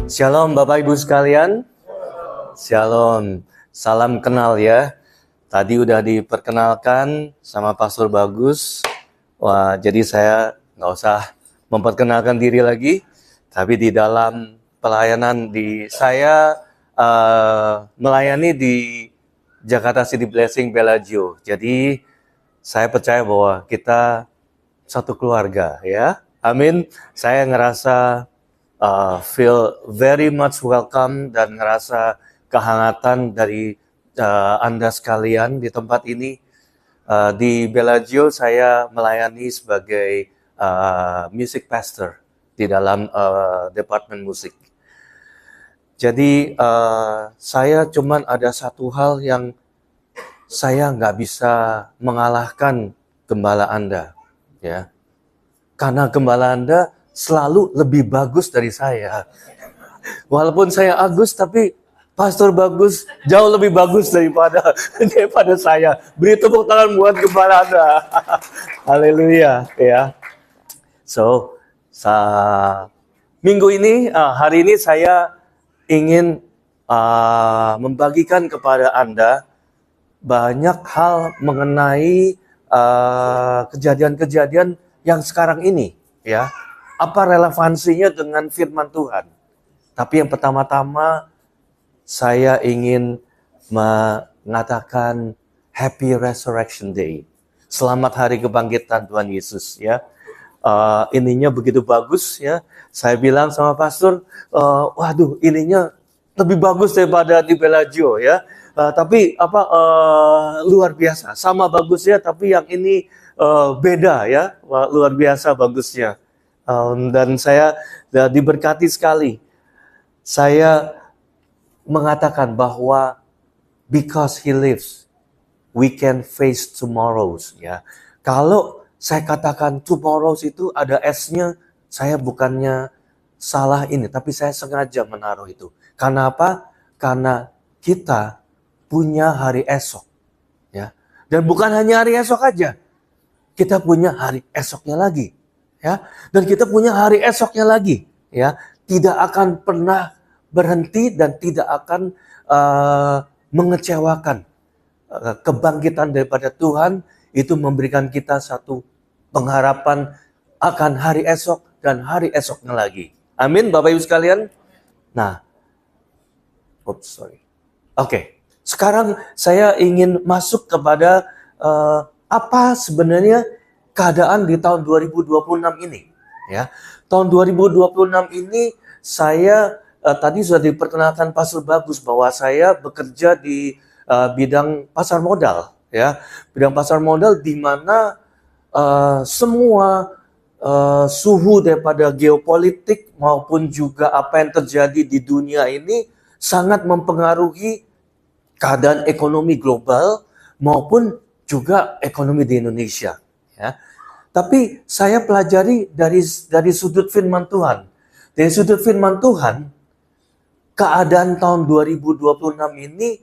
Shalom Bapak Ibu sekalian. Shalom. Salam kenal ya. Tadi udah diperkenalkan sama Pastor Bagus. Wah, jadi saya nggak usah memperkenalkan diri lagi. Tapi di dalam pelayanan saya melayani di Jakarta City Blessing Bellagio. Jadi saya percaya bahwa kita satu keluarga ya. Amin. Saya ngerasa feel very much welcome dan ngerasa kehangatan dari Anda sekalian di tempat ini. Di Bellagio saya melayani sebagai music pastor di dalam departemen musik. Jadi saya cuman ada satu hal yang saya nggak bisa mengalahkan gembala Anda, ya. Karena gembala Anda selalu lebih bagus dari saya. Walaupun saya Agus, tapi Pastor Bagus jauh lebih bagus daripada saya. Beri tepuk tangan buat gembala Anda. Haleluya, ya. So, minggu ini, hari ini saya ingin membagikan kepada Anda banyak hal mengenai kejadian-kejadian yang sekarang ini, ya. Apa relevansinya dengan firman Tuhan? Tapi yang pertama-tama saya ingin mengatakan Happy Resurrection Day. Selamat Hari Kebangkitan Tuhan Yesus, ya. Ininya begitu bagus, ya. Saya bilang sama pastor, waduh, ininya lebih bagus daripada di Bellagio, ya. Tapi luar biasa, sama bagusnya, tapi yang ini beda, ya. Luar biasa bagusnya. Dan saya diberkati sekali. Saya mengatakan bahwa because He lives, we can face tomorrows. Ya, kalau saya katakan tomorrows itu ada S-nya, saya bukannya salah ini, tapi saya sengaja menaruh itu. Karena apa? Karena kita punya hari esok. Ya, dan bukan hanya hari esok aja, kita punya hari esoknya lagi. Ya, dan kita punya hari esoknya lagi, ya, tidak akan pernah berhenti dan tidak akan mengecewakan. Kebangkitan daripada Tuhan itu memberikan kita satu pengharapan akan hari esok dan hari esoknya lagi. Amin, Bapak Ibu sekalian. Nah, Oke, sekarang saya ingin masuk kepada apa sebenarnya keadaan di tahun 2026 ini, ya. Tahun 2026 ini saya tadi sudah diperkenalkan Pastor Bagus bahwa saya bekerja di bidang pasar modal, ya. Bidang pasar modal di mana semua suhu daripada geopolitik maupun juga apa yang terjadi di dunia ini sangat mempengaruhi keadaan ekonomi global maupun juga ekonomi di Indonesia, ya. Tapi saya pelajari dari sudut firman Tuhan. Dari sudut firman Tuhan, keadaan tahun 2026 ini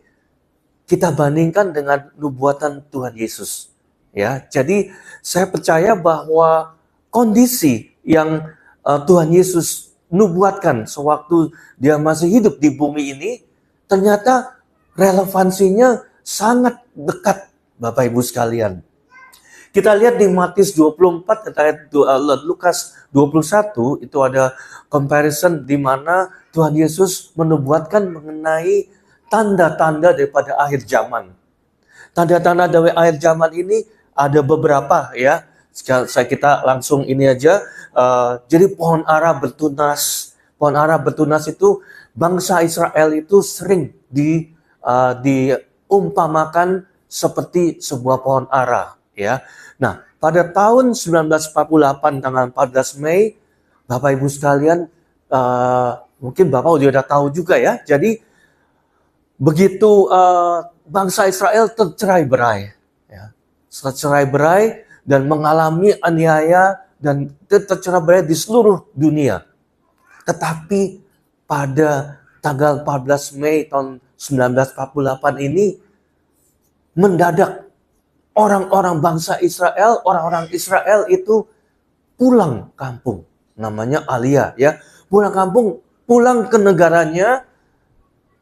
kita bandingkan dengan nubuatan Tuhan Yesus. Ya, jadi saya percaya bahwa kondisi yang Tuhan Yesus nubuatkan sewaktu dia masih hidup di bumi ini, ternyata relevansinya sangat dekat, Bapak Ibu sekalian. Kita lihat di Matius 24 ayat Lukas 21 itu ada comparison di mana Tuhan Yesus menubuatkan mengenai tanda-tanda daripada akhir zaman. Tanda-tanda dari akhir zaman ini ada beberapa, ya. Kita langsung ini aja. Jadi pohon ara bertunas. Pohon ara bertunas itu bangsa Israel itu sering diumpamakan seperti sebuah pohon ara, ya. Nah, pada tahun 1948 tanggal 14 Mei, Bapak Ibu sekalian, mungkin Bapak udah tahu juga, ya. Jadi begitu bangsa Israel tercerai-berai, ya. Tercerai-berai dan mengalami aniaya dan tercerai-berai di seluruh dunia. Tetapi pada tanggal 14 Mei tahun 1948 ini mendadak orang-orang bangsa Israel, orang-orang Israel itu pulang kampung, namanya Aliyah, ya. Pulang kampung pulang ke negaranya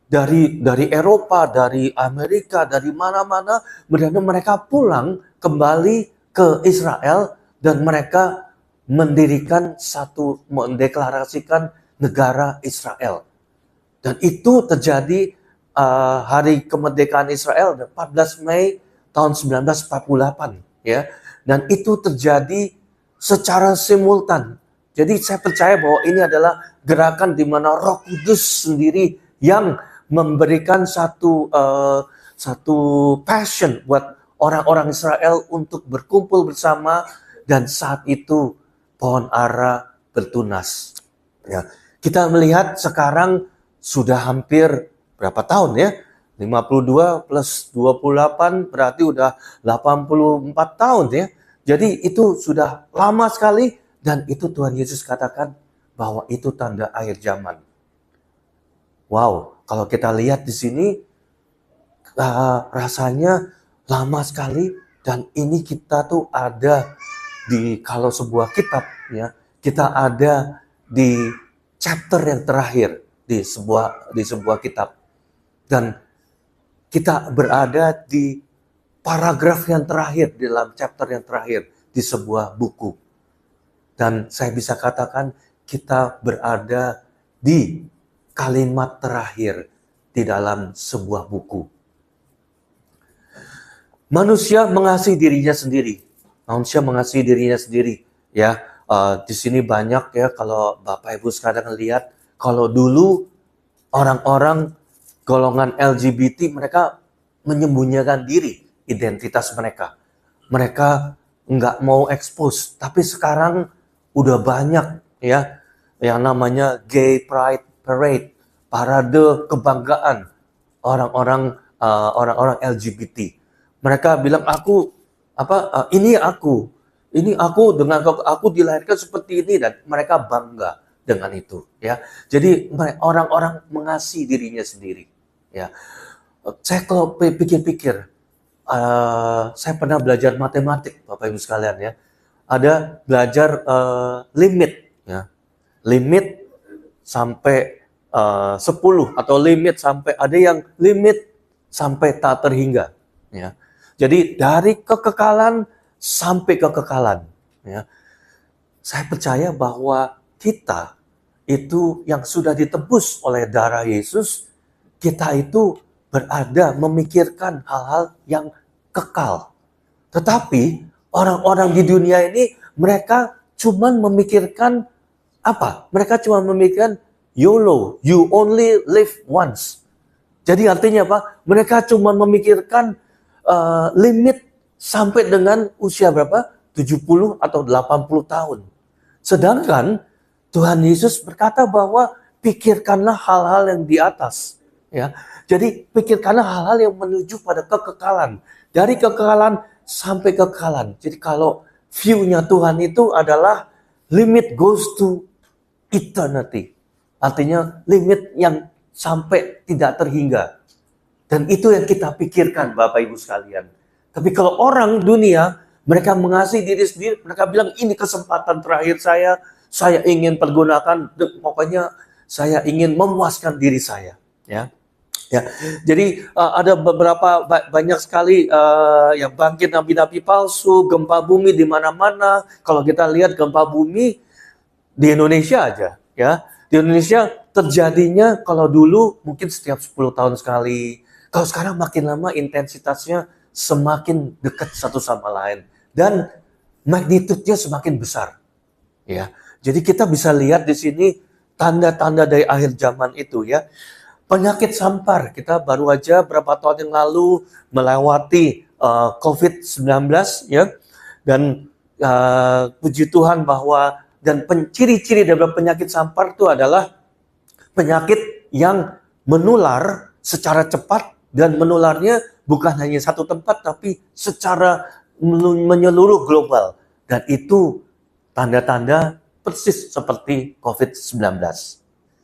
dari Eropa, dari Amerika, dari mana-mana, mereka pulang kembali ke Israel dan mereka mendeklarasikan negara Israel. Dan itu terjadi hari kemerdekaan Israel 14 Mei tahun 1948, ya. Dan itu terjadi secara simultan. Jadi saya percaya bahwa ini adalah gerakan di mana Roh Kudus sendiri yang memberikan satu passion buat orang-orang Israel untuk berkumpul bersama, dan saat itu pohon ara bertunas. Ya, kita melihat sekarang sudah hampir berapa tahun ya? 52 plus 28 berarti udah 84 tahun ya. Jadi itu sudah lama sekali, dan itu Tuhan Yesus katakan bahwa itu tanda akhir zaman. Wow, kalau kita lihat di sini rasanya lama sekali, dan ini kita tuh ada kalau sebuah kitab ya, kita ada di chapter yang terakhir di sebuah kitab, dan kita berada di paragraf yang terakhir di dalam chapter yang terakhir di sebuah buku. Dan saya bisa katakan kita berada di kalimat terakhir di dalam sebuah buku. Manusia mengasihi dirinya sendiri. Manusia mengasihi dirinya sendiri. Ya, di sini banyak ya, kalau Bapak Ibu sekarang lihat, kalau dulu orang-orang golongan LGBT mereka menyembunyikan diri identitas mereka. Mereka nggak mau expose. Tapi sekarang udah banyak ya yang namanya Gay Pride Parade, parade kebanggaan orang-orang LGBT. Mereka bilang ini aku dengan aku dilahirkan seperti ini, dan mereka bangga dengan itu ya. Jadi orang-orang mengasihi dirinya sendiri ya. Saya kalau pikir-pikir, saya pernah belajar matematik Bapak Ibu sekalian ya. Ada belajar limit ya. Limit sampai 10 atau limit sampai, ada yang limit sampai tak terhingga ya. Jadi dari kekekalan sampai kekekalan ya. Saya percaya bahwa kita itu yang sudah ditebus oleh darah Yesus, kita itu berada memikirkan hal-hal yang kekal. Tetapi orang-orang di dunia ini mereka cuma memikirkan apa? Mereka cuma memikirkan YOLO, you only live once. Jadi artinya apa? Mereka cuma memikirkan limit sampai dengan usia berapa? 70 atau 80 tahun. Sedangkan Tuhan Yesus berkata bahwa pikirkanlah hal-hal yang di atas. Ya, jadi pikirkanlah hal-hal yang menuju pada kekekalan. Dari kekekalan sampai kekekalan. Jadi kalau view-nya Tuhan itu adalah limit goes to eternity. Artinya limit yang sampai tidak terhingga. Dan itu yang kita pikirkan Bapak Ibu sekalian. Tapi kalau orang dunia, mereka mengasihi diri sendiri, mereka bilang ini kesempatan terakhir saya ingin pergunakan, pokoknya saya ingin memuaskan diri saya. Ya. Ya, jadi ada banyak sekali yang bangkit nabi-nabi palsu, gempa bumi di mana-mana. Kalau kita lihat gempa bumi di Indonesia aja, ya di Indonesia terjadinya kalau dulu mungkin setiap 10 tahun sekali. Kalau sekarang makin lama intensitasnya semakin dekat satu sama lain dan magnitudenya semakin besar. Ya, jadi kita bisa lihat di sini tanda-tanda dari akhir zaman itu ya. Penyakit sampar, kita baru aja berapa tahun yang lalu melewati COVID-19 ya, dan puji Tuhan bahwa dan ciri-ciri dari penyakit sampar itu adalah penyakit yang menular secara cepat, dan menularnya bukan hanya satu tempat tapi secara menyeluruh global, dan itu tanda-tanda persis seperti COVID-19.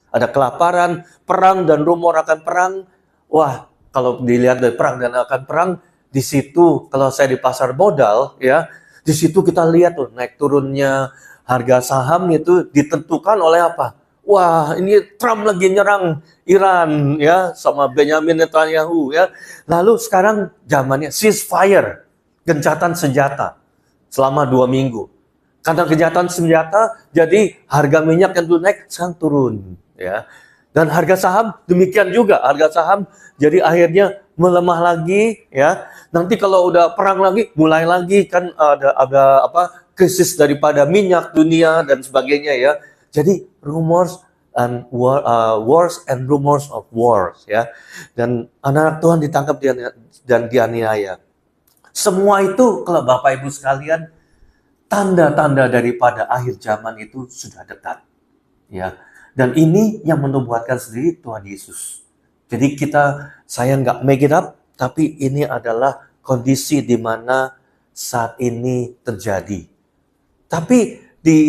Ada kelaparan, perang, dan rumor akan perang. Wah, kalau dilihat dari perang dan akan perang, di situ kalau saya di pasar modal, ya, di situ kita lihat tuh naik turunnya harga saham itu ditentukan oleh apa? wah ini Trump lagi nyerang Iran ya sama Benjamin Netanyahu ya. Lalu sekarang zamannya ceasefire, gencatan senjata selama 2 minggu. Karena gencatan senjata, jadi harga minyak yang dulu naik sekarang turun ya. Dan harga saham demikian juga, harga saham jadi akhirnya melemah lagi ya. Nanti kalau udah perang lagi, mulai lagi kan ada apa krisis daripada minyak dunia dan sebagainya ya. Jadi rumors and wars and rumors of wars ya. Dan anak-anak Tuhan ditangkap dan dianiaya. Semua itu kalau Bapak Ibu sekalian, tanda-tanda daripada akhir zaman itu sudah dekat ya. Dan ini yang menubuatkan sendiri Tuhan Yesus. Jadi saya nggak make it up, tapi ini adalah kondisi di mana saat ini terjadi. Tapi di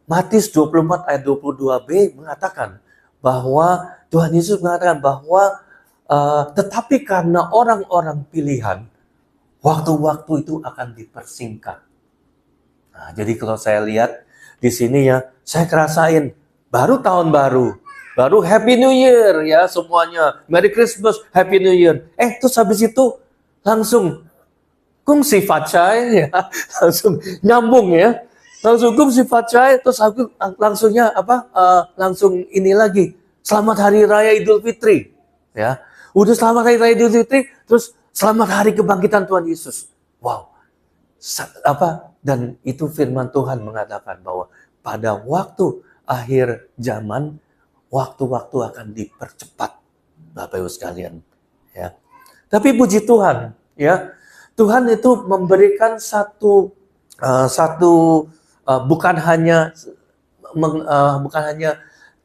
Matius 24 ayat 22b mengatakan bahwa Tuhan Yesus mengatakan bahwa tetapi karena orang-orang pilihan, waktu-waktu itu akan dipersingkat. Nah, jadi kalau saya lihat di sini ya, saya kerasain baru tahun baru, baru Happy New Year ya semuanya, Merry Christmas, Happy New Year. Terus habis itu langsung Kung Si Fat Chai ya, langsung nyambung ya, langsung Kung Si Fat Chai, terus aku langsungnya langsung ini lagi, Selamat Hari Raya Idul Fitri ya, udah Selamat Hari Raya Idul Fitri, terus Selamat Hari Kebangkitan Tuhan Yesus. Wow, dan itu firman Tuhan mengatakan bahwa pada waktu akhir zaman, waktu-waktu akan dipercepat, Bapak Ibu sekalian. Ya. Tapi puji Tuhan, ya, Tuhan itu memberikan bukan hanya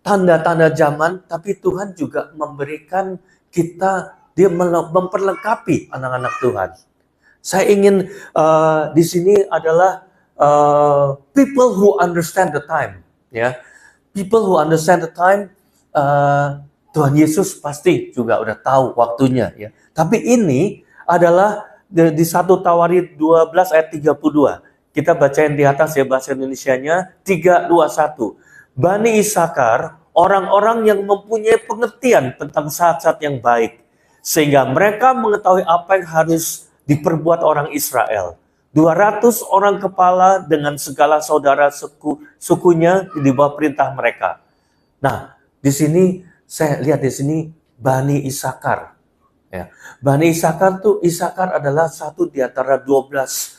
tanda-tanda zaman, tapi Tuhan juga memberikan kita, dia memperlengkapi anak-anak Tuhan. Saya ingin di sini adalah people who understand the time. Ya, people who understand the time, Tuhan Yesus pasti juga udah tahu waktunya ya. Tapi ini adalah di 1 Tawarid 12 ayat 32. Kita bacain di atas ya bahasa Indonesianya, 321. Bani Isakar, orang-orang yang mempunyai pengertian tentang saat-saat yang baik, sehingga mereka mengetahui apa yang harus diperbuat orang Israel. 200 orang kepala dengan segala saudara sukunya di bawah perintah mereka. Nah, di sini saya lihat di sini Bani Isakar. Ya. Bani Isakar adalah satu di antara 12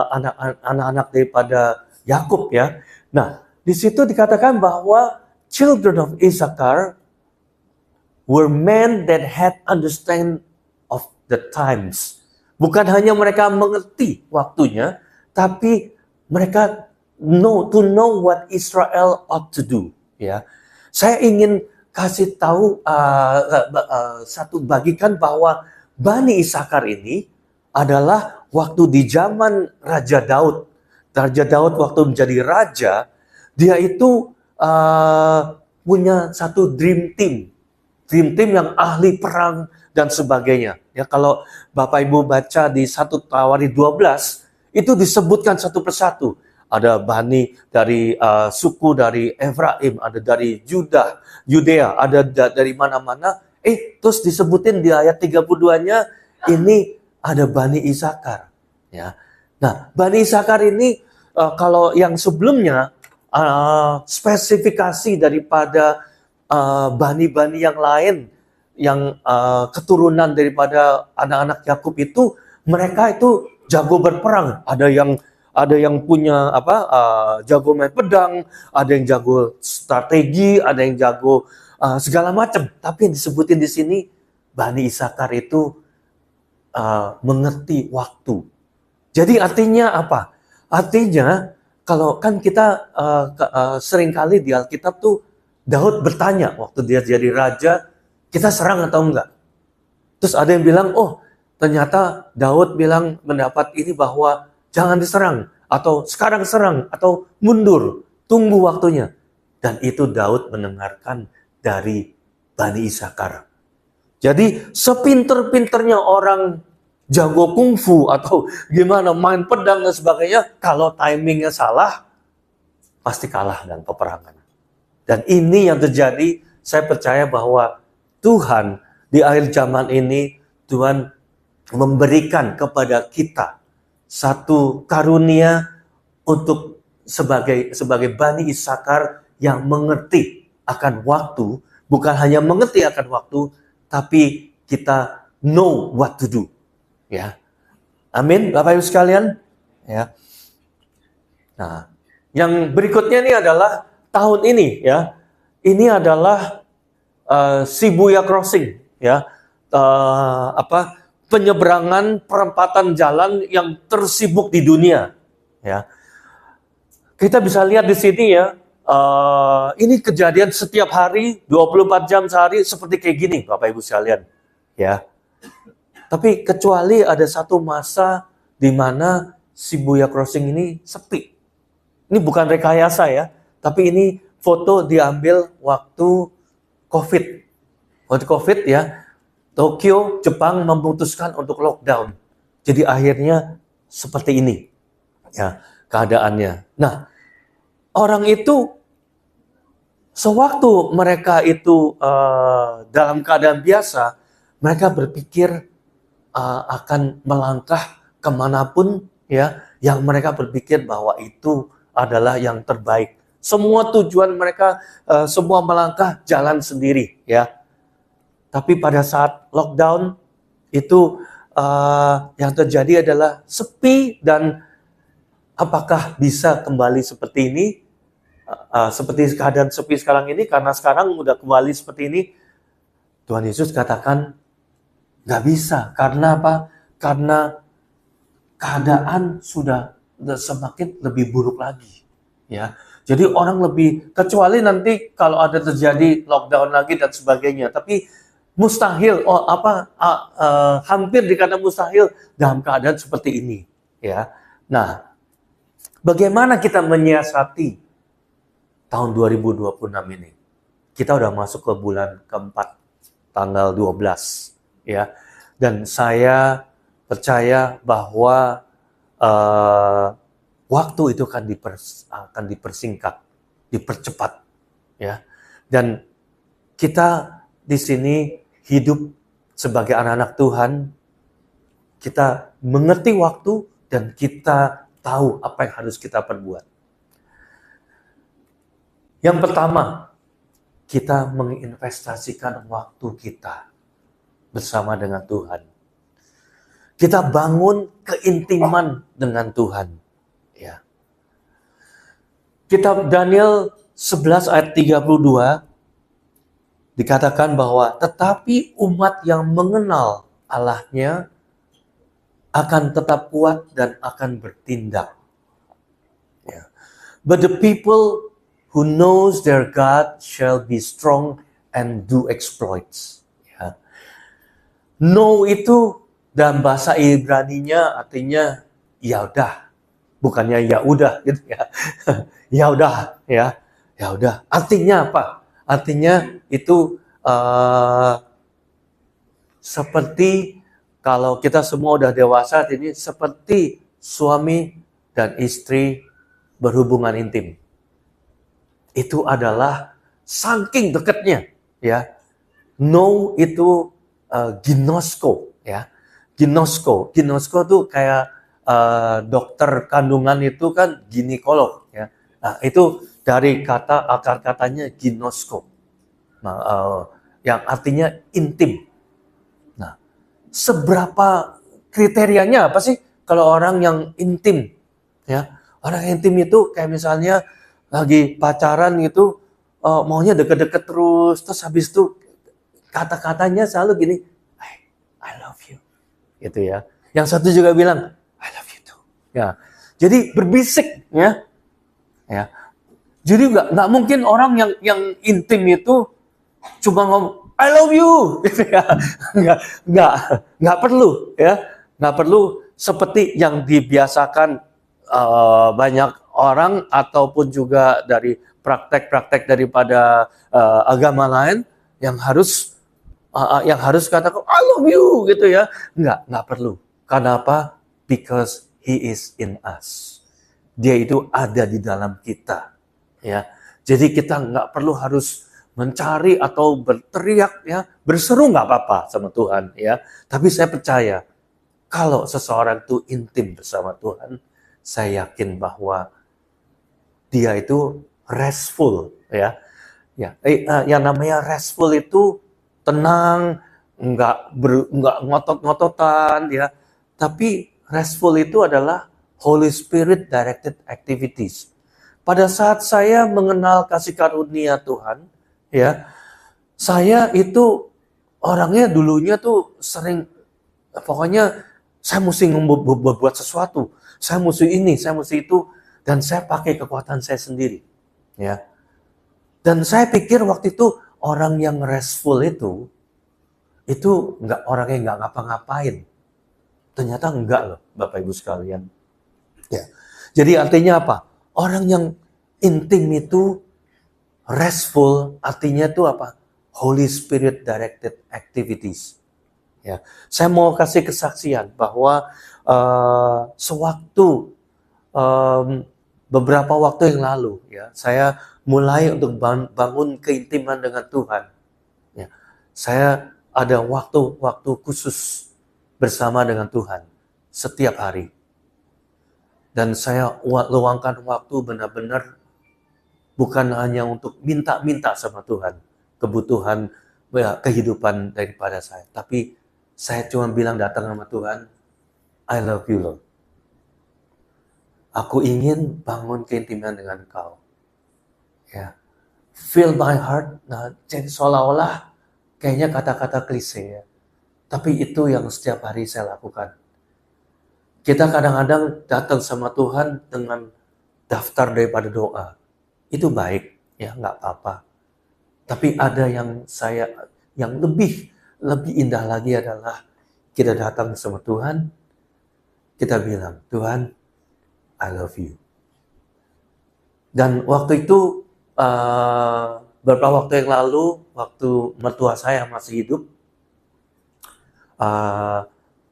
anak-anak daripada Yakub ya. Nah, di situ dikatakan bahwa children of Isakar were men that had understand of the times. Bukan hanya mereka mengerti waktunya, tapi mereka know what Israel ought to do. Ya, saya ingin kasih tahu bagikan bahwa Bani Isakar ini adalah waktu di zaman Raja Daud. Raja Daud waktu menjadi raja, dia itu punya satu dream team yang ahli perang dan sebagainya. Ya, kalau Bapak Ibu baca di 1 Tawarid 12, itu disebutkan satu persatu. Ada Bani dari suku dari Efraim, ada dari Yudea, ada dari mana-mana. Terus disebutin di ayat 32-nya, ini ada Bani Isakar. Ya. Nah, Bani Isakar ini, kalau yang sebelumnya, spesifikasi daripada bani-bani yang lain, yang keturunan daripada anak-anak Yakub itu, mereka itu jago berperang. Ada yang punya jago main pedang, ada yang jago strategi, ada yang jago segala macam. Tapi yang disebutin di sini Bani Isakar itu mengerti waktu. Jadi artinya apa? Artinya kalau kan kita seringkali di Alkitab tuh Daud bertanya waktu dia jadi raja, kita serang atau enggak? Terus ada yang bilang, ternyata Daud bilang mendapat ini bahwa jangan diserang, atau sekarang serang, atau mundur, tunggu waktunya. Dan itu Daud mendengarkan dari Bani Isakar. Jadi sepinter-pinternya orang jago kungfu atau gimana main pedang dan sebagainya, kalau timingnya salah, pasti kalah dalam peperangan. Dan ini yang terjadi, saya percaya bahwa Tuhan di akhir zaman ini, Tuhan memberikan kepada kita satu karunia untuk sebagai Bani Isakar yang mengerti akan waktu, bukan hanya mengerti akan waktu, tapi kita know what to do. Ya. Amin, Bapak Ibu sekalian. Ya. Nah, yang berikutnya ini adalah tahun ini, ya. Ini adalah Shibuya Crossing, ya. Penyeberangan perempatan jalan yang tersibuk di dunia, ya. Kita bisa lihat di sini, ya. Ini kejadian setiap hari, 24 jam sehari seperti kayak gini, Bapak Ibu sekalian, ya. Tapi kecuali ada satu masa di mana Shibuya Crossing ini sepi. Ini bukan rekayasa, ya, tapi ini foto diambil waktu COVID. Waktu COVID, ya, Tokyo, Jepang memutuskan untuk lockdown. Jadi akhirnya seperti ini, ya, keadaannya. Nah, orang itu sewaktu mereka itu dalam keadaan biasa, mereka berpikir akan melangkah kemanapun, ya, yang mereka berpikir bahwa itu adalah yang terbaik. Semua tujuan mereka, semua melangkah jalan sendiri, ya. Tapi pada saat lockdown itu yang terjadi adalah sepi, dan apakah bisa kembali seperti ini? Seperti keadaan sepi sekarang ini, karena sekarang udah kembali seperti ini. Tuhan Yesus katakan nggak bisa. Karena apa? Karena keadaan sudah semakin lebih buruk lagi, ya. Jadi orang lebih, kecuali nanti kalau ada terjadi lockdown lagi dan sebagainya, tapi mustahil, hampir dikata mustahil dalam keadaan seperti ini, ya. Nah, bagaimana kita menyiasati tahun 2026 ini? Kita udah masuk ke bulan keempat, tanggal 12, ya. Dan saya percaya bahwa waktu itu akan dipersingkat, dipercepat, ya. Dan kita di sini hidup sebagai anak-anak Tuhan, kita mengerti waktu dan kita tahu apa yang harus kita perbuat. Yang pertama, kita menginvestasikan waktu kita bersama dengan Tuhan. Kita bangun keintiman dengan Tuhan, ya. Kitab Daniel 11 ayat 32 dikatakan bahwa tetapi umat yang mengenal Allahnya akan tetap kuat dan akan bertindak. Ya. But the people who knows their God shall be strong and do exploits. Ya. Know itu dalam bahasa Ibraninya artinya ya udah, bukannya ya udah gitu, ya. Ya udah, ya. Ya udah. Artinya apa? Artinya itu seperti kalau kita semua udah dewasa, ini seperti suami dan istri berhubungan intim. Itu adalah saking dekatnya, ya. Know itu ginosko, ya. Ginosko tuh kayak dokter kandungan itu kan ginekolog, ya. Nah, itu dari kata akar katanya ginosko. Nah, yang artinya intim. Nah, seberapa kriterianya apa sih kalau orang yang intim, ya? Orang yang intim itu kayak misalnya lagi pacaran gitu, maunya deket-deket terus habis itu kata-katanya selalu gini, I love you, gitu, ya. Yang satu juga bilang, I love you too, ya. Jadi berbisik, ya, ya. Jadi nggak mungkin orang yang intim itu cuma ngomong I love you, gitu, ya. Nggak perlu, ya. Nggak perlu seperti yang dibiasakan banyak orang ataupun juga dari praktek-praktek daripada agama lain yang harus katakan I love you, gitu, ya. Nggak perlu. Kenapa? Because He is in us. Dia itu ada di dalam kita, ya. Jadi kita nggak perlu harus mencari atau berteriak ya, berseru nggak apa-apa sama Tuhan ya. Tapi saya percaya kalau seseorang itu intim bersama Tuhan, saya yakin bahwa dia itu restful ya. Ya, yang namanya restful itu tenang, nggak ngotot-ngototan ya. Tapi restful itu adalah Holy Spirit directed activities. Pada saat saya mengenal kasih karunia Tuhan, ya, saya itu orangnya dulunya tuh sering, pokoknya saya mesti buat sesuatu, saya mesti ini, saya mesti itu, dan saya pakai kekuatan saya sendiri, ya. Dan saya pikir waktu itu orang yang restful itu nggak orangnya nggak ngapa-ngapain. Ternyata enggak loh, Bapak Ibu sekalian. Ya. Jadi artinya apa? Orang yang intim itu restful, artinya itu apa? Holy Spirit directed activities. Ya, saya mau kasih kesaksian bahwa sewaktu beberapa waktu yang lalu, ya, saya mulai untuk bangun keintiman dengan Tuhan. Ya, saya ada waktu-waktu khusus bersama dengan Tuhan setiap hari. Dan saya luangkan waktu benar-benar bukan hanya untuk minta-minta sama Tuhan kebutuhan kehidupan daripada saya, tapi saya cuma bilang datang sama Tuhan, I love you Lord. Aku ingin bangun keintiman dengan Kau. Ya, fill my heart. Nah, jadi seolah-olah kayaknya kata-kata klise ya, tapi itu yang setiap hari saya lakukan. Kita kadang-kadang datang sama Tuhan dengan daftar daripada doa. Itu baik, ya nggak apa-apa. Tapi ada yang lebih indah lagi adalah kita datang sama Tuhan, kita bilang, Tuhan, I love you. Dan waktu itu, beberapa waktu yang lalu, waktu mertua saya masih hidup,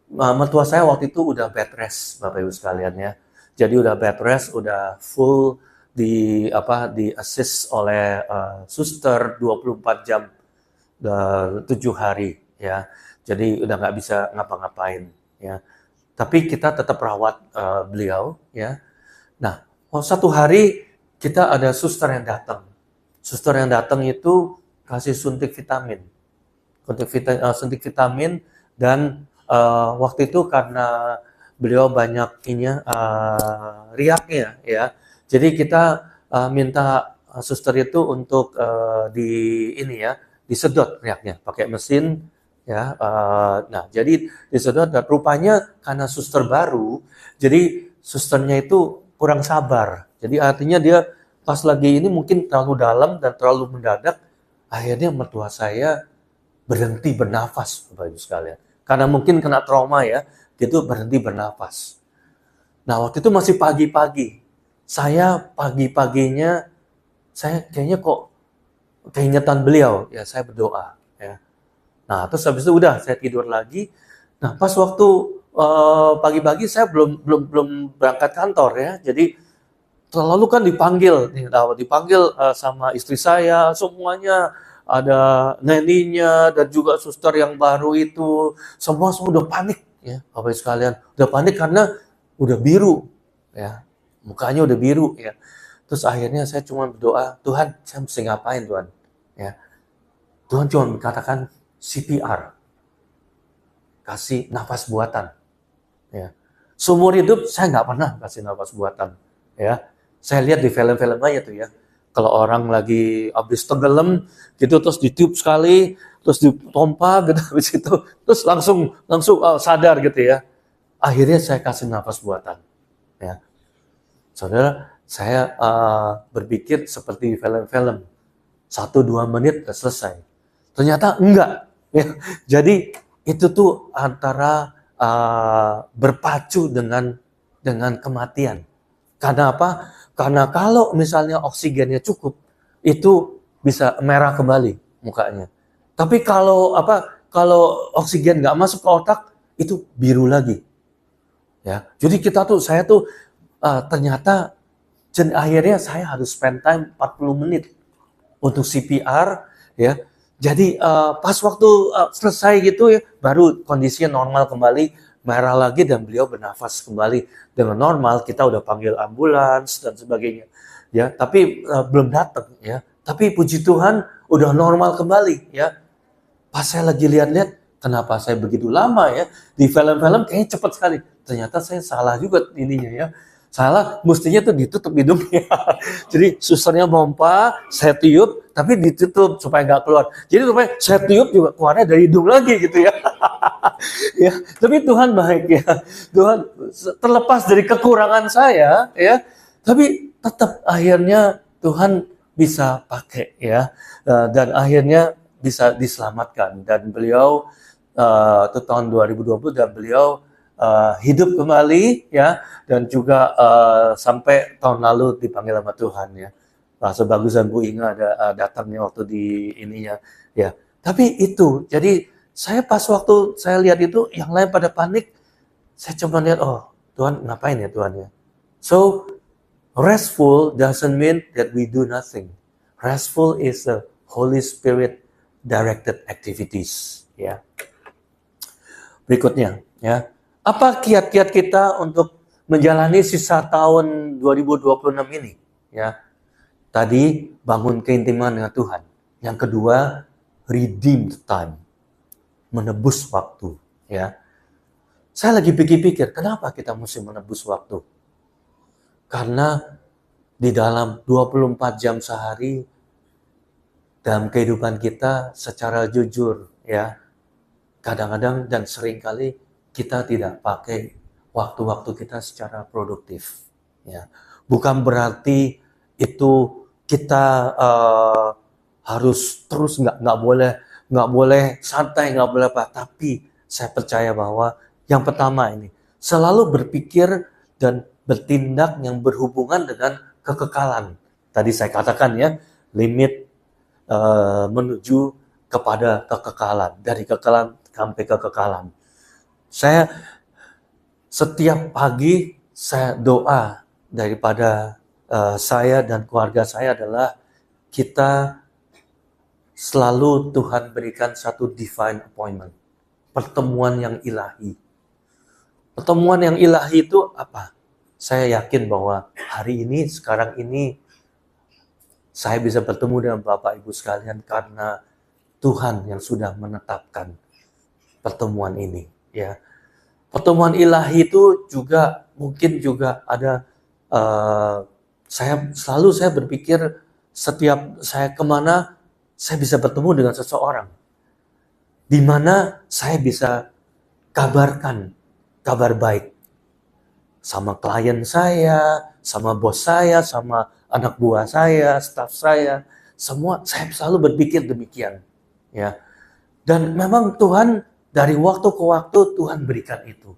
mertua saya waktu itu udah bed rest, Bapak Ibu sekalian ya. Jadi udah bed rest, udah full di assist oleh suster 24 jam 7 hari ya. Jadi udah nggak bisa ngapa-ngapain ya. Tapi kita tetap rawat beliau ya. Nah, satu hari kita ada suster yang datang. Suster yang datang itu kasih suntik vitamin. Suntik vitamin dan waktu itu karena beliau banyak riaknya ya, jadi kita minta suster itu untuk disedot riaknya pakai mesin ya. Nah jadi disedot dan rupanya karena suster baru, jadi susternya itu kurang sabar. Jadi artinya dia pas lagi ini mungkin terlalu dalam dan terlalu mendadak, akhirnya mertua saya berhenti bernafas, Bapak Ibu sekalian. Karena mungkin kena trauma ya, dia tuh berhenti bernafas. Nah, waktu itu masih pagi-pagi. Saya pagi-paginya, saya kayaknya kok keingetan beliau, ya saya berdoa. Ya. Nah, terus habis itu udah, saya tidur lagi. Nah, pas waktu pagi-pagi saya belum berangkat kantor ya, jadi terlalu kan dipanggil sama istri saya, semuanya ada neninya dan juga suster yang baru itu, semua udah panik ya, Bapak sekalian, udah panik karena udah biru ya, mukanya udah biru ya. Terus akhirnya saya cuma berdoa, Tuhan, saya mesti ngapain Tuhan? Ya, Tuhan cuma katakan CPR, kasih nafas buatan. Ya, seumur hidup saya nggak pernah kasih nafas buatan. Ya, saya lihat di film-film aja tuh ya. Kalau orang lagi habis tenggelam gitu terus ditiup sekali, terus dipompa gitu habis itu, terus langsung sadar gitu ya. Akhirnya saya kasih nafas buatan. Ya. Saudara, saya berpikir seperti film-film. 1-2 menit udah selesai. Ternyata enggak. Ya. Jadi itu tuh antara berpacu dengan kematian. Karena apa? Karena kalau misalnya oksigennya cukup, itu bisa merah kembali mukanya. Tapi kalau oksigen nggak masuk ke otak, itu biru lagi. Ya, jadi saya tuh ternyata Dan akhirnya saya harus spend time 40 menit untuk CPR, ya. Jadi pas waktu selesai gitu ya, baru kondisinya normal kembali, merah lagi dan beliau bernafas kembali dengan normal. Kita udah panggil ambulans dan sebagainya, ya. Tapi belum datang, ya. Tapi puji Tuhan udah normal kembali, ya. Pas saya lagi lihat-lihat, kenapa saya begitu lama ya? Di film-film kayaknya cepat sekali. Ternyata saya salah juga ininya ya. Salah, mestinya tuh ditutup hidungnya. Jadi susternya pompa, saya tiup, tapi ditutup supaya nggak keluar. Jadi supaya saya tiup juga keluarnya dari hidung lagi gitu ya. Ya, tapi Tuhan baik ya. Tuhan terlepas dari kekurangan saya ya, tapi tetap akhirnya Tuhan bisa pakai ya. Dan akhirnya bisa diselamatkan, dan beliau itu tahun 2020 dan beliau hidup kembali ya, dan juga sampai tahun lalu dipanggil sama Tuhan ya. Sebagusan Bu Inga ada datangnya waktu di ininya ya. Tapi itu, jadi saya pas waktu saya lihat itu yang lain pada panik, saya coba lihat, oh Tuhan ngapain ya Tuhan ya. So restful doesn't mean that we do nothing. Restful is the Holy Spirit directed activities ya. Berikutnya ya. Apa kiat-kiat kita untuk menjalani sisa tahun 2026 ini ya? Tadi bangun keintiman dengan Tuhan. Yang kedua, redeem the time. Menebus waktu ya. Saya lagi pikir-pikir, kenapa kita mesti menebus waktu? Karena di dalam 24 jam sehari dalam kehidupan kita secara jujur ya, kadang-kadang dan seringkali kita tidak pakai waktu-waktu kita secara produktif ya. Bukan berarti itu kita harus terus nggak boleh santai, nggak boleh apa, tapi saya percaya bahwa yang pertama ini selalu berpikir dan bertindak yang berhubungan dengan kekekalan. Tadi saya katakan ya, limit menuju kepada kekekalan, dari kekekalan sampai kekekalan. Saya setiap pagi saya doa daripada saya dan keluarga saya adalah kita selalu Tuhan berikan satu divine appointment, pertemuan yang ilahi. Pertemuan yang ilahi itu apa? Saya yakin bahwa hari ini, sekarang ini, saya bisa bertemu dengan Bapak Ibu sekalian karena Tuhan yang sudah menetapkan pertemuan ini. Ya, pertemuan ilahi itu juga mungkin juga ada. Saya berpikir setiap saya kemana, saya bisa bertemu dengan seseorang, di mana saya bisa kabarkan kabar baik sama klien saya, sama bos saya, sama anak buah saya, staf saya, semua saya selalu berpikir demikian, ya. Dan memang Tuhan dari waktu ke waktu Tuhan berikan itu.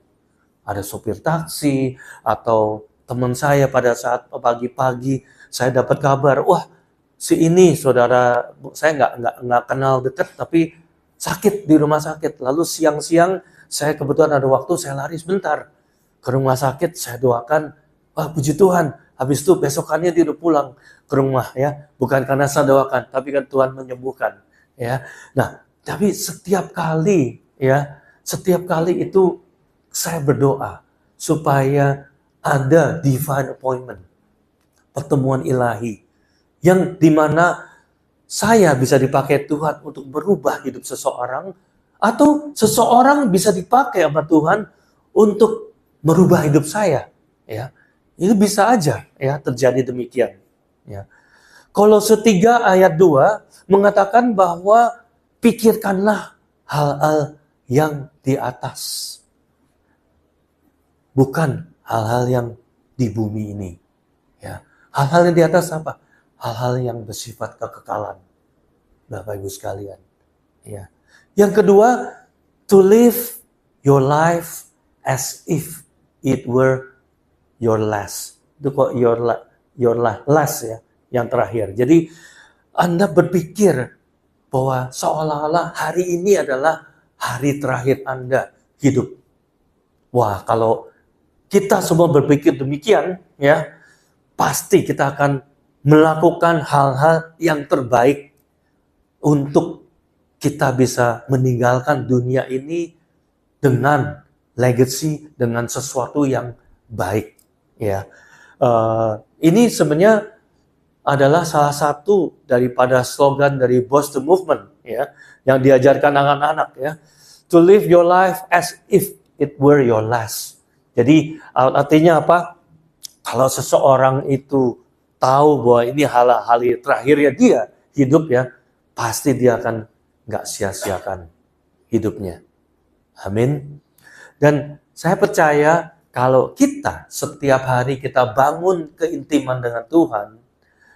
Ada sopir taksi atau teman saya pada saat pagi-pagi saya dapat kabar, wah si ini saudara saya nggak kenal dekat tapi sakit di rumah sakit. Lalu siang-siang saya kebetulan ada waktu, saya lari sebentar ke rumah sakit, saya doakan, wah puji Tuhan. Habis itu besokannya dia udah pulang ke rumah ya, bukan karena saya doakan, tapi kan Tuhan menyembuhkan ya. Nah, tapi setiap kali itu saya berdoa supaya ada divine appointment, pertemuan ilahi, yang dimana saya bisa dipakai Tuhan untuk berubah hidup seseorang, atau seseorang bisa dipakai sama Tuhan untuk merubah hidup saya. Ya, itu bisa aja ya terjadi demikian. Ya. Kolose 3 ayat 2 mengatakan bahwa pikirkanlah hal-hal yang di atas, bukan hal-hal yang di bumi ini. Ya, hal-hal yang di atas apa? Hal-hal yang bersifat kekekalan, Bapak Ibu sekalian. Ya. Yang kedua, to live your life as if it were your last. Itu kok your last ya, yang terakhir. Jadi Anda berpikir bahwa seolah-olah hari ini adalah hari terakhir Anda hidup. Wah, kalau kita semua berpikir demikian, ya, pasti kita akan melakukan hal-hal yang terbaik untuk kita bisa meninggalkan dunia ini dengan legacy, dengan sesuatu yang baik. Ya, ini sebenarnya adalah salah satu daripada slogan dari Boss the Movement, ya, yang diajarkan anak-anak, ya. To live your life as if it were your last. Jadi artinya apa? Kalau seseorang itu tahu bahwa ini hal-hal terakhirnya dia hidup, ya, pasti dia akan nggak sia-siakan hidupnya. Amin. Dan saya percaya kalau kita setiap hari kita bangun keintiman dengan Tuhan,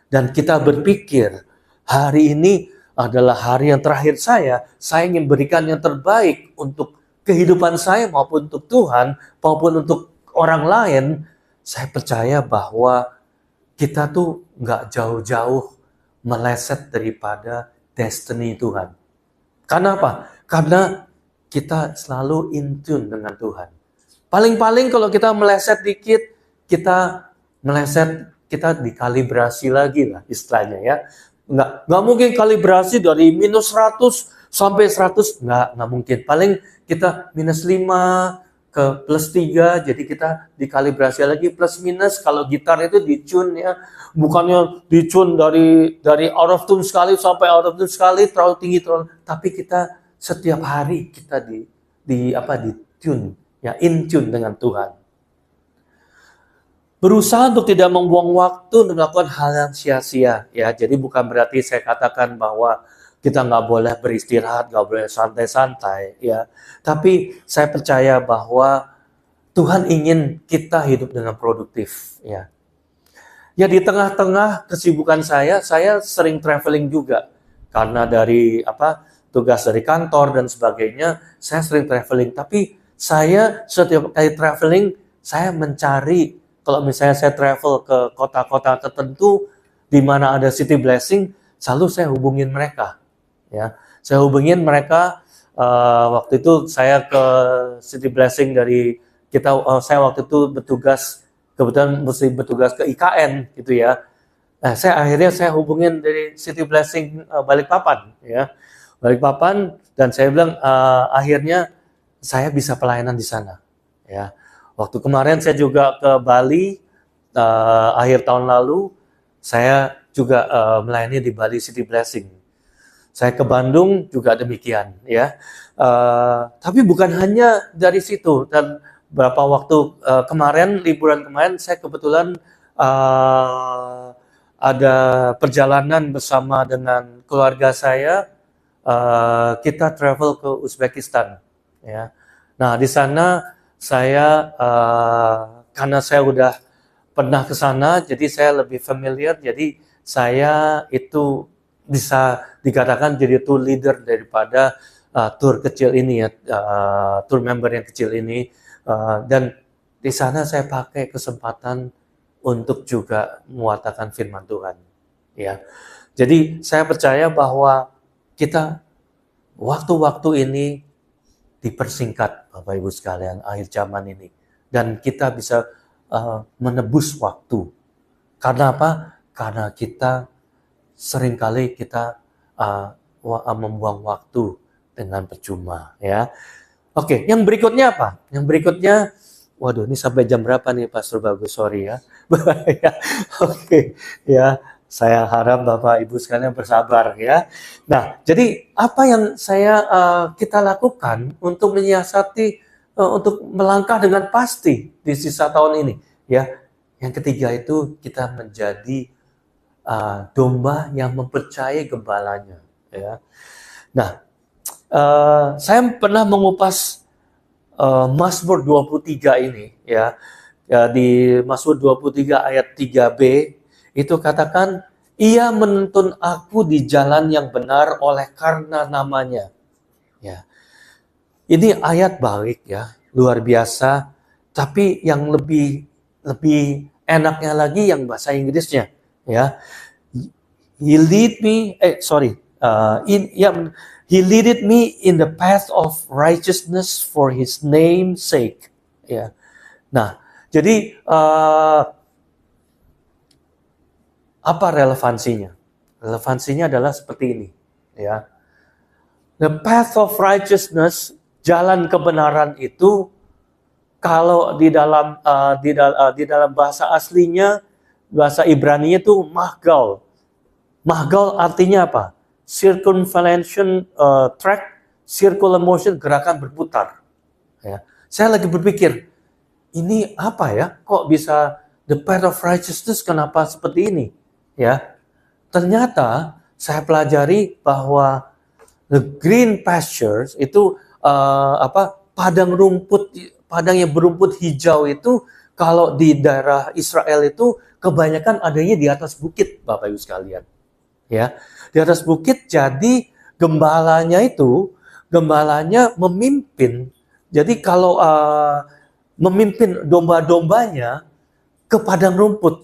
dan kita berpikir, hari ini adalah hari yang terakhir saya ingin berikan yang terbaik untuk kehidupan saya maupun untuk Tuhan, maupun untuk orang lain, saya percaya bahwa kita tuh nggak jauh-jauh meleset daripada destiny Tuhan. Karena apa? Karena kita selalu in tune dengan Tuhan. Paling-paling kalau kita meleset dikit, kita dikalibrasi lagi lah istilahnya, ya. Nggak mungkin kalibrasi dari minus 100 sampai 100, nggak mungkin. Paling kita minus 5 ke plus 3, jadi kita dikalibrasi lagi plus minus. Kalau gitar itu di-tune, ya, bukannya di-tune dari out of tune sekali sampai out of tune sekali, terlalu tinggi, tapi kita setiap hari kita di-tune, ya, in tune dengan Tuhan. Berusaha untuk tidak membuang waktu untuk melakukan hal yang sia-sia, ya. Jadi bukan berarti saya katakan bahwa kita nggak boleh beristirahat, nggak boleh santai-santai, ya. Tapi saya percaya bahwa Tuhan ingin kita hidup dengan produktif, ya. Ya, di tengah-tengah kesibukan saya sering traveling juga karena dari tugas dari kantor dan sebagainya, saya sering traveling. Tapi saya setiap kali traveling, saya mencari. Kalau misalnya saya travel ke kota-kota tertentu di mana ada City Blessing, selalu saya hubungin mereka, ya. Saya hubungin mereka. Waktu itu saya ke City Blessing saya waktu itu kebetulan mesti bertugas ke IKN, gitu, ya. Nah, saya hubungin dari City Blessing Balikpapan, ya, Balikpapan, dan saya bilang akhirnya saya bisa pelayanan di sana, ya. Waktu kemarin saya juga ke Bali, akhir tahun lalu, saya juga melayani di Bali City Blessing. Saya ke Bandung juga demikian, ya. Tapi bukan hanya dari situ. Dan beberapa waktu liburan kemarin, saya kebetulan ada perjalanan bersama dengan keluarga saya. Kita travel ke Uzbekistan, ya. Nah, di sana saya karena saya udah pernah ke sana, jadi saya lebih familiar. Jadi saya itu bisa dikatakan jadi tour leader daripada tour kecil ini, ya, tour member yang kecil ini. Dan di sana saya pakai kesempatan untuk juga mewartakan firman Tuhan, ya. Jadi saya percaya bahwa kita waktu-waktu ini dipersingkat, Bapak Ibu sekalian, akhir zaman ini. Dan kita bisa menebus waktu. Karena apa? Karena kita seringkali kita membuang waktu dengan percuma, ya. Oke, yang berikutnya apa? Yang berikutnya, waduh, ini sampai jam berapa nih, Pastor Bagus? Sorry, ya. Oke, ya. Saya harap Bapak Ibu sekalian bersabar, ya. Nah, jadi apa yang kita lakukan untuk menyiasati, untuk melangkah dengan pasti di sisa tahun ini, ya. Yang ketiga itu kita menjadi domba yang mempercayai gembalanya, ya. Nah, saya pernah mengupas Mazmur 23 ini, ya. Di Mazmur 23 ayat 3b, itu katakan, ia menuntun aku di jalan yang benar oleh karena namanya. Ya. Ini ayat baik, ya, luar biasa. Tapi yang lebih enaknya lagi yang bahasa Inggrisnya, ya. He leaded me in the path of righteousness for His name's sake. Ya. Nah, jadi Apa relevansinya? Relevansinya adalah seperti ini, ya. The path of righteousness, jalan kebenaran itu, kalau di dalam di dalam bahasa aslinya, bahasa Ibrani itu mahgal. Mahgal artinya apa? Circumvallation track, circular motion, gerakan berputar. Ya. Saya lagi berpikir, ini apa ya? Kok bisa the path of righteousness? Kenapa seperti ini? Ya, ternyata saya pelajari bahwa the green pastures itu padang yang berumput hijau itu, kalau di daerah Israel itu kebanyakan adanya di atas bukit, Bapak Ibu sekalian. Ya, di atas bukit, jadi gembalanya memimpin. Jadi kalau memimpin domba-dombanya ke padang rumput,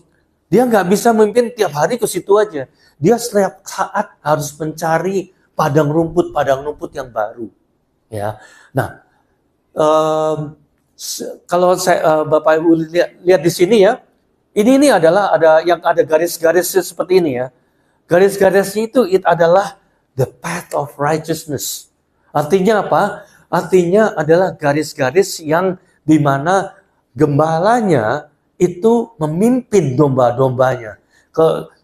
dia nggak bisa memimpin tiap hari ke situ aja. Dia setiap saat harus mencari padang rumput yang baru. Ya, nah, kalau Bapak Ibu lihat di sini ya, ini adalah ada garis-garis seperti ini ya. Garis-garisnya itu adalah the path of righteousness. Artinya apa? Artinya adalah garis-garis yang dimana gembalanya itu memimpin domba-dombanya.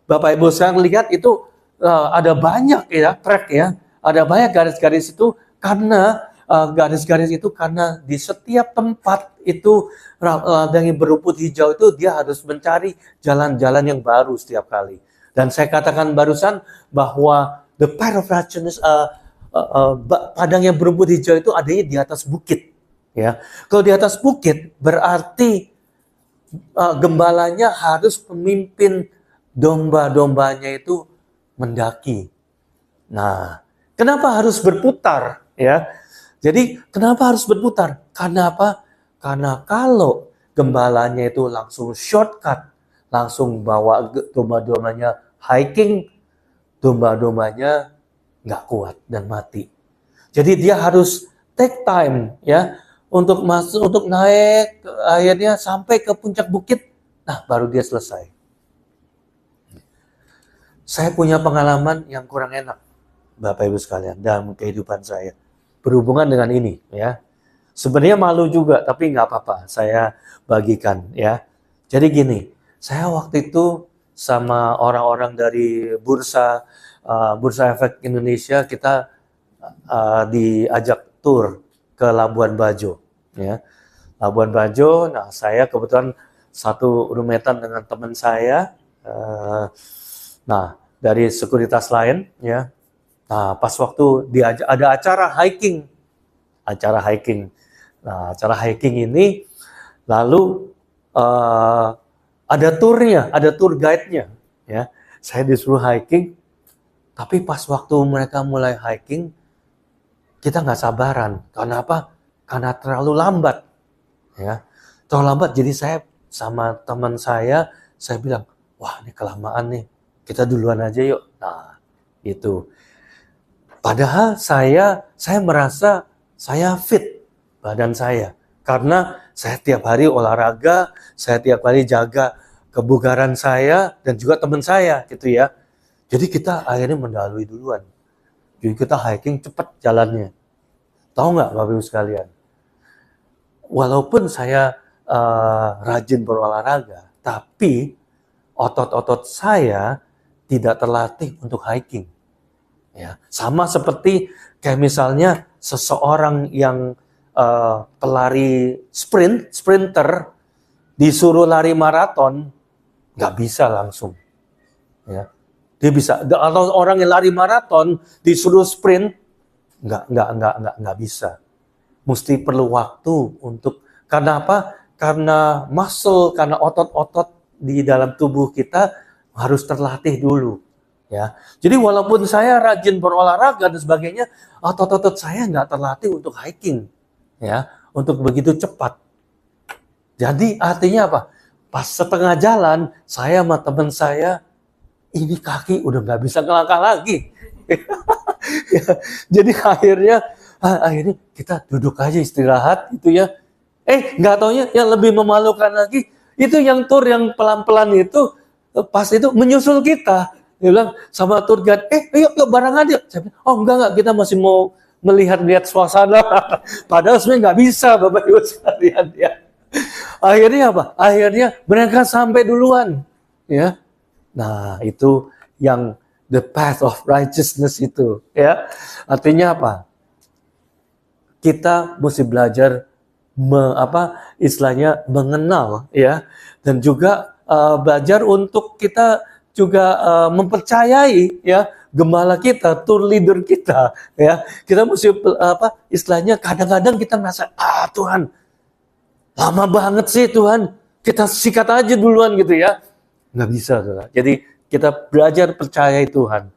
Bapak Ibu sekarang lihat itu ada banyak ya track ya, ada banyak garis-garis itu karena di setiap tempat itu yang berumput hijau itu dia harus mencari jalan-jalan yang baru setiap kali. Dan saya katakan barusan bahwa the path of righteousness, padang yang berumput hijau itu adanya di atas bukit. Ya, kalau di atas bukit berarti gembalanya harus memimpin domba-dombanya itu mendaki. Nah, kenapa harus berputar? Ya, jadi kenapa harus berputar? Karena apa? Karena kalau gembalanya itu langsung shortcut, langsung bawa domba-dombanya hiking, domba-dombanya nggak kuat dan mati. Jadi dia harus take time ya untuk naik, akhirnya sampai ke puncak bukit. Nah, baru dia selesai. Saya punya pengalaman yang kurang enak, Bapak Ibu sekalian, dalam kehidupan saya berhubungan dengan ini ya. Sebenarnya malu juga, tapi nggak apa-apa, saya bagikan ya. Jadi gini, saya waktu itu sama orang-orang dari Bursa Efek Indonesia, kita diajak tur ke Labuan Bajo ya. Labuan Bajo, nah saya kebetulan satu rumetan dengan teman saya, nah dari sekuritas lain ya. Nah, pas waktu ada acara hiking. Nah, acara hiking ini lalu ada turnya, ada tour guide-nya ya. Saya disuruh hiking, tapi pas waktu mereka mulai hiking, kita nggak sabaran. Karena apa? Karena terlalu lambat. Ya. Terlalu lambat, jadi saya sama teman saya bilang, wah ini kelamaan nih, kita duluan aja yuk. Nah, itu. Padahal saya merasa saya fit badan saya. Karena saya tiap hari olahraga, saya tiap hari jaga kebugaran saya dan juga teman saya gitu ya. Jadi kita akhirnya mendahului duluan. Jadi kita hiking cepat jalannya. Tahu nggak Bapak Ibu sekalian? Walaupun saya rajin berolahraga, tapi otot-otot saya tidak terlatih untuk hiking. Ya, sama seperti kayak misalnya seseorang yang pelari sprinter disuruh lari maraton, nggak bisa langsung. Ya, dia bisa. Atau orang yang lari maraton disuruh sprint, nggak bisa. Mesti perlu waktu untuk, karena apa? Karena muscle, karena otot-otot di dalam tubuh kita harus terlatih dulu. Ya, jadi walaupun saya rajin berolahraga dan sebagainya, otot-otot saya nggak terlatih untuk hiking, ya, untuk begitu cepat. Jadi artinya apa? Pas setengah jalan, saya sama teman saya, ini kaki udah nggak bisa ngelangkah lagi. Ya, jadi akhirnya kita duduk aja istirahat gitu ya. Nggak taunya yang lebih memalukan lagi, itu yang tur yang pelan-pelan itu pas itu menyusul kita. Dia bilang sama tour guide, yuk barengan yuk. Saya bilang, oh enggak, kita masih mau melihat suasana. Padahal sebenarnya nggak bisa, Bapak Ibu sekalian ya. Akhirnya apa? Akhirnya mereka sampai duluan, ya. Nah, itu yang the path of righteousness itu, ya. Artinya apa? Kita mesti belajar istilahnya mengenal, ya, dan juga belajar untuk kita juga mempercayai, ya, gembala kita, tour leader kita, ya. Kita mesti istilahnya kadang-kadang kita merasa, Tuhan, lama banget sih Tuhan, kita sikat aja duluan gitu ya. Nggak bisa, Tuhan. Jadi kita belajar percayai Tuhan.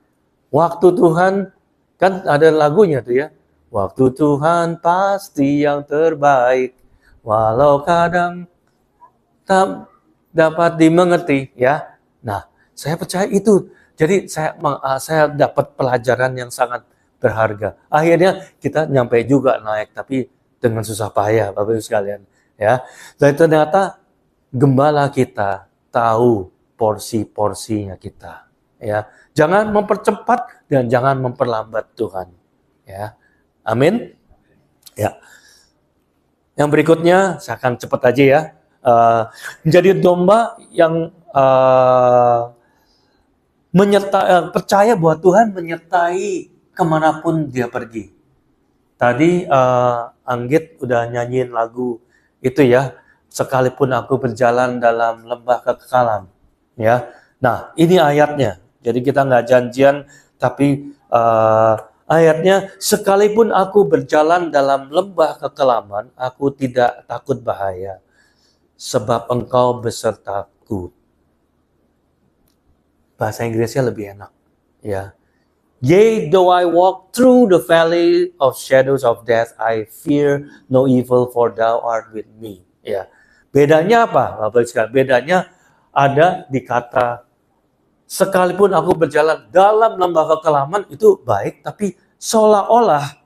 Waktu Tuhan, kan ada lagunya tuh ya. Waktu Tuhan pasti yang terbaik, walau kadang tak dapat dimengerti, ya. Nah, saya percaya itu. Jadi saya dapat pelajaran yang sangat berharga. Akhirnya kita nyampe juga naik, tapi dengan susah payah, Bapak Ibu sekalian. Ya, dan ternyata gembala kita tahu porsi-porsinya kita. Ya, jangan mempercepat dan jangan memperlambat Tuhan. Ya, amin. Ya, yang berikutnya saya akan cepat aja ya. Menjadi domba yang percaya bahwa Tuhan menyertai kemanapun dia pergi. Tadi Anggit udah nyanyiin lagu itu ya, sekalipun aku berjalan dalam lembah kekekalan, ya. Nah, ini ayatnya. Jadi kita nggak janjian, tapi ayatnya, sekalipun aku berjalan dalam lembah kekelaman, aku tidak takut bahaya, sebab engkau besertaku. Bahasa Inggrisnya lebih enak, ya. Yea, though I walk through the valley of shadows of death, I fear no evil, for thou art with me. Ya, bedanya apa, Bapak sekalian? Bedanya ada di kata sekalipun aku berjalan dalam lembah kekelaman, itu baik, tapi seolah-olah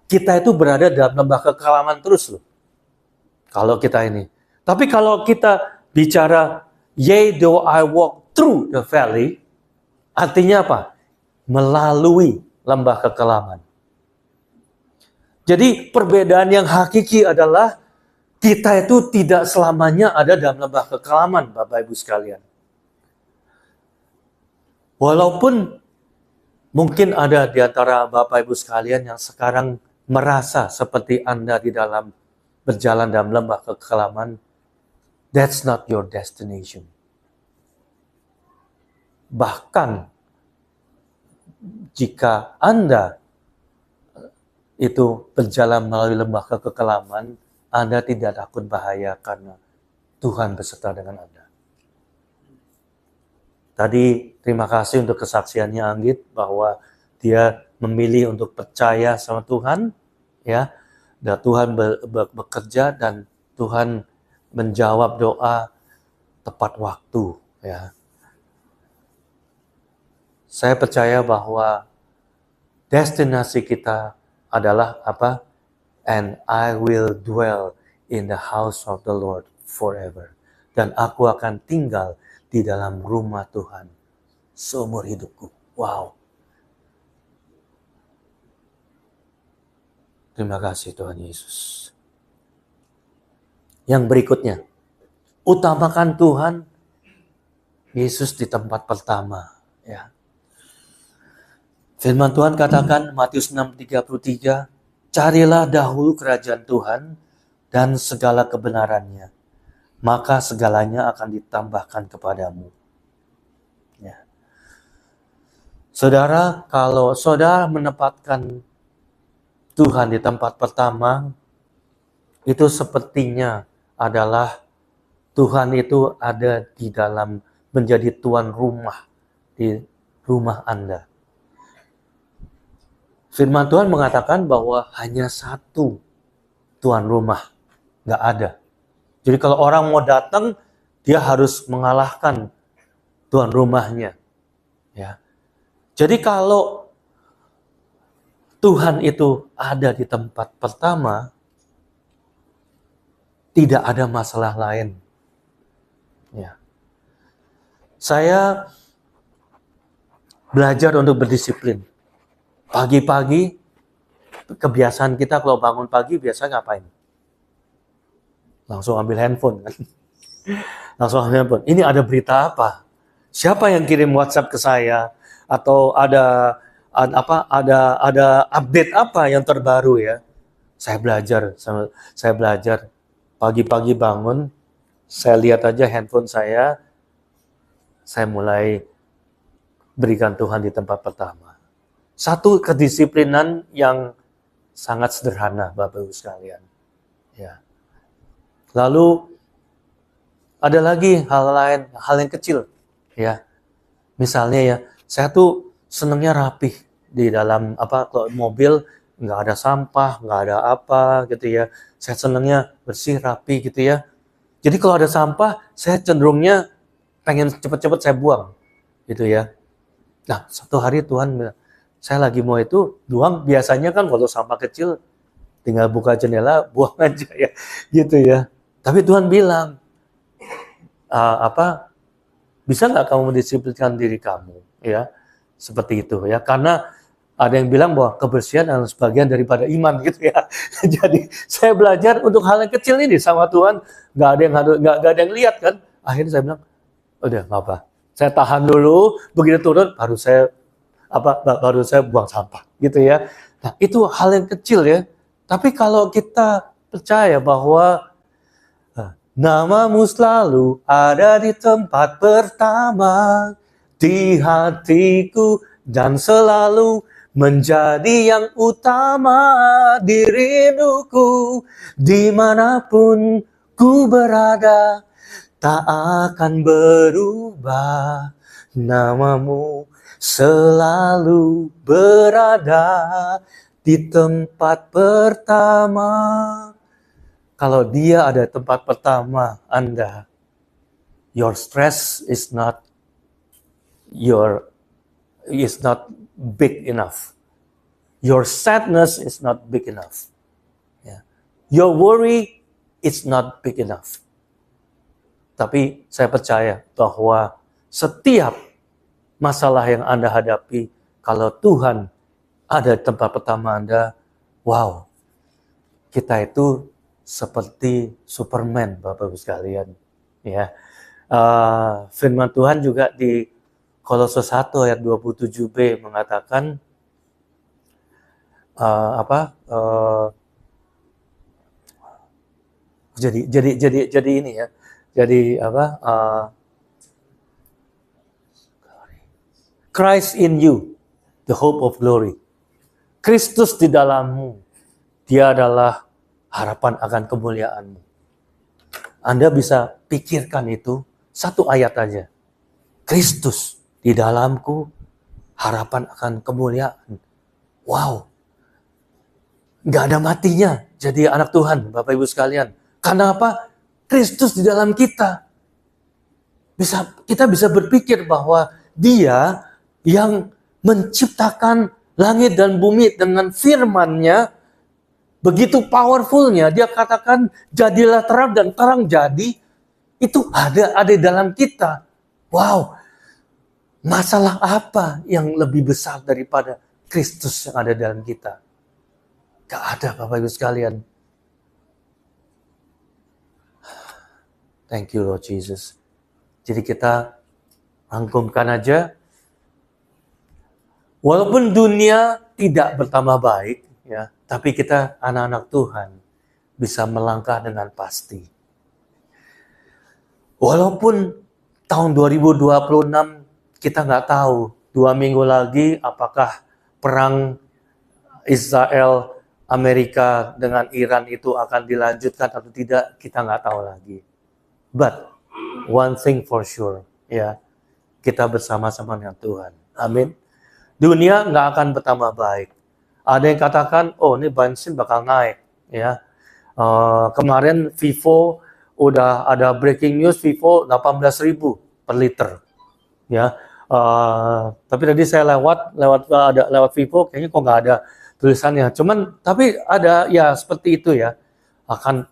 kita itu berada dalam lembah kekelaman terus loh. Kalau kita ini. Tapi kalau kita bicara yea, though I walk through the valley, artinya apa? Melalui lembah kekelaman. Jadi perbedaan yang hakiki adalah kita itu tidak selamanya ada dalam lembah kekelaman, Bapak Ibu sekalian. Walaupun mungkin ada di antara Bapak Ibu sekalian yang sekarang merasa seperti Anda di dalam berjalan dalam lembah kekelaman, that's not your destination. Bahkan jika Anda itu berjalan melalui lembah kekelaman, Anda tidak takut bahaya karena Tuhan beserta dengan Anda. Tadi terima kasih untuk kesaksiannya Anggit bahwa dia memilih untuk percaya sama Tuhan, ya. Dan Tuhan bekerja dan Tuhan menjawab doa tepat waktu, ya. Saya percaya bahwa destinasi kita adalah apa? And I will dwell in the house of the Lord forever. Dan aku akan tinggal di dalam rumah Tuhan seumur hidupku. Wow. Terima kasih Tuhan Yesus. Yang berikutnya, utamakan Tuhan Yesus di tempat pertama, ya. Firman Tuhan katakan Matius 6:33, carilah dahulu kerajaan Tuhan dan segala kebenarannya, maka segalanya akan ditambahkan kepadamu. Ya. Saudara, kalau saudara menempatkan Tuhan di tempat pertama, itu sepertinya adalah Tuhan itu ada di dalam menjadi tuan rumah di rumah Anda. Firman Tuhan mengatakan bahwa hanya satu tuan rumah, nggak ada. Jadi kalau orang mau datang, dia harus mengalahkan tuan rumahnya. Ya. Jadi kalau Tuhan itu ada di tempat pertama, tidak ada masalah lain. Ya. Saya belajar untuk berdisiplin. Pagi-pagi, kebiasaan kita kalau bangun pagi biasa ngapain? Langsung ambil handphone kan? Langsung ambil handphone. Ini ada berita apa? Siapa yang kirim WhatsApp ke saya? Atau ada update apa yang terbaru ya? Saya belajar pagi-pagi bangun, saya lihat aja handphone saya mulai berikan Tuhan di tempat pertama. Satu kedisiplinan yang sangat sederhana, Bapak Ibu sekalian. Ya. Lalu ada lagi hal lain, hal yang kecil, ya. Misalnya ya, saya tuh senangnya rapih di dalam kalau mobil nggak ada sampah, nggak ada apa gitu ya. Saya senangnya bersih, rapi gitu ya. Jadi kalau ada sampah, saya cenderungnya pengen cepet-cepet saya buang, gitu ya. Nah, satu hari Tuhan bilang, saya lagi mau itu buang. Biasanya kan kalau sampah kecil tinggal buka jendela, buang aja ya, gitu ya. Tapi Tuhan bilang, bisa nggak kamu mendisiplinkan diri kamu, ya, seperti itu ya. Karena ada yang bilang bahwa kebersihan adalah sebagian daripada iman, gitu ya. Jadi saya belajar untuk hal yang kecil ini sama Tuhan, nggak ada yang lihat kan. Akhirnya saya bilang, udah nggak apa, saya tahan dulu, begitu turun baru saya buang sampah, gitu ya. Nah itu hal yang kecil ya. Tapi kalau kita percaya bahwa namamu selalu ada di tempat pertama di hatiku dan selalu menjadi yang utama di rinduku, dimanapun ku berada tak akan berubah. Namamu selalu berada di tempat pertama. Kalau dia ada tempat pertama Anda, your stress is not big enough. Your sadness is not big enough. Yeah. Your worry is not big enough. Tapi saya percaya bahwa setiap masalah yang Anda hadapi, kalau Tuhan ada di tempat pertama Anda, wow, kita itu seperti Superman, Bapak-Ibu sekalian. Ya, firman Tuhan juga di Kolose 1 ayat 27b mengatakan jadi ini ya. Jadi Christ in you, the hope of glory. Kristus di dalammu, dia adalah harapan akan kemuliaanmu. Anda bisa pikirkan itu, satu ayat aja. Kristus di dalamku, harapan akan kemuliaan. Wow. Gak ada matinya jadi anak Tuhan, Bapak Ibu sekalian. Karena apa? Kristus di dalam kita. Kita bisa berpikir bahwa dia yang menciptakan langit dan bumi dengan firman-Nya, begitu powerfulnya, dia katakan jadilah terang dan terang jadi, itu ada di dalam kita. Wow, masalah apa yang lebih besar daripada Kristus yang ada dalam kita? Gak ada, Bapak Ibu sekalian. Thank you Lord Jesus. Jadi kita rangkumkan aja, walaupun dunia tidak bertambah baik, ya, tapi kita anak-anak Tuhan bisa melangkah dengan pasti. Walaupun tahun 2026 kita nggak tahu 2 minggu lagi apakah perang Israel Amerika dengan Iran itu akan dilanjutkan atau tidak, kita nggak tahu lagi. But one thing for sure, ya, kita bersama-sama dengan Tuhan. Amin. Dunia nggak akan bertambah baik. Ada yang katakan, oh ini bensin bakal naik, ya. Kemarin Vivo udah ada breaking news, Vivo 18.000 per liter, ya. Tapi tadi saya lewat Vivo, kayaknya kok nggak ada tulisannya. Cuman tapi ada ya seperti itu ya. Akan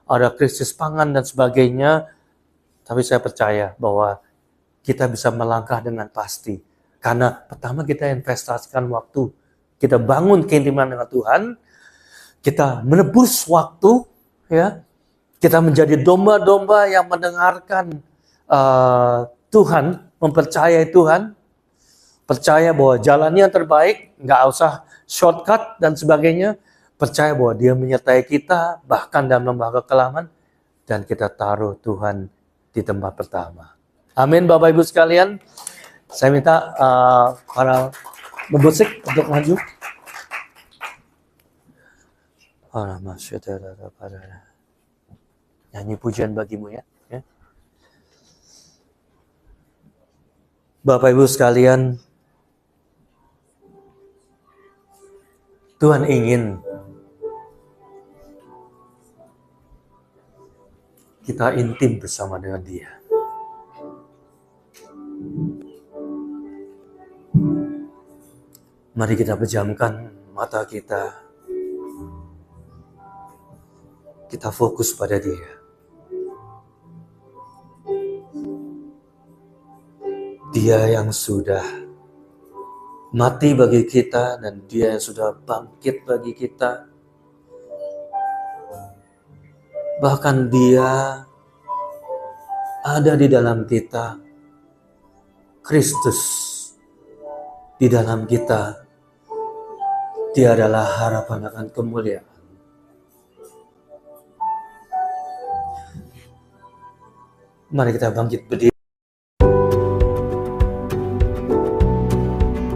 ada krisis pangan dan sebagainya. Tapi saya percaya bahwa kita bisa melangkah dengan pasti. Karena pertama kita investasikan waktu, kita bangun keintiman dengan Tuhan, kita menebus waktu, ya, kita menjadi domba-domba yang mendengarkan Tuhan, mempercayai Tuhan, percaya bahwa jalannya yang terbaik, nggak usah shortcut dan sebagainya, percaya bahwa Dia menyertai kita, bahkan dalam lembah kekelaman, dan kita taruh Tuhan di tempat pertama. Amin, Bapak Ibu sekalian. Saya minta para musik untuk maju. Nyanyi pujian bagimu ya. Bapak Ibu sekalian, Tuhan ingin kita intim bersama dengan Dia. Mari kita pejamkan mata kita. Kita fokus pada Dia. Dia yang sudah mati bagi kita dan Dia yang sudah bangkit bagi kita. Bahkan Dia ada di dalam kita. Kristus di dalam kita. Dia adalah harapan akan kemuliaan. Mari kita bangkit berdiri.